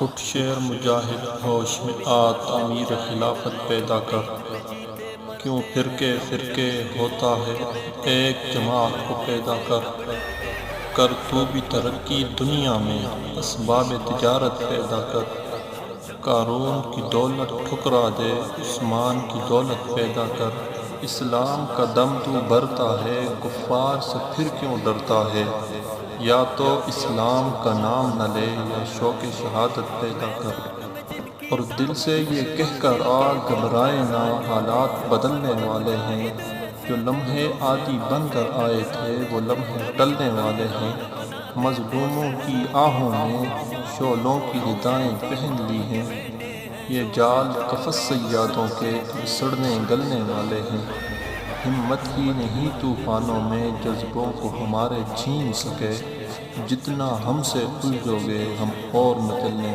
اٹھ شیر مجاہد ہوش میں آ تعمیر خلافت پیدا کر، کیوں فرقے فرقے ہوتا ہے ایک جماعت کو پیدا کر تو بھی ترقی دنیا میں اسباب تجارت پیدا کر، قارون کی دولت ٹھکرا دے عثمان کی دولت پیدا کر، اسلام کا دم تو بھرتا ہے کفار سے پھر کیوں ڈرتا ہے، یا تو اسلام کا نام نہ لے یا شوق شہادت پیدا کر، اور دل سے یہ کہہ کر آ گھبرائے نہ حالات بدلنے والے ہیں، جو لمحے عادی بن کر آئے تھے وہ لمحے ٹلنے والے ہیں، مظلوموں کی آہوں نے شعلوں کی ردائیں پہن لی ہیں، یہ جال قفس صیادوں کے اب سڑنے گلنے والے ہیں، ہمت ہی نہیں طوفانوں میں جذبوں کو ہمارے چھین سکے، جتنا ہم سے الجھو گے ہم اور مچلنے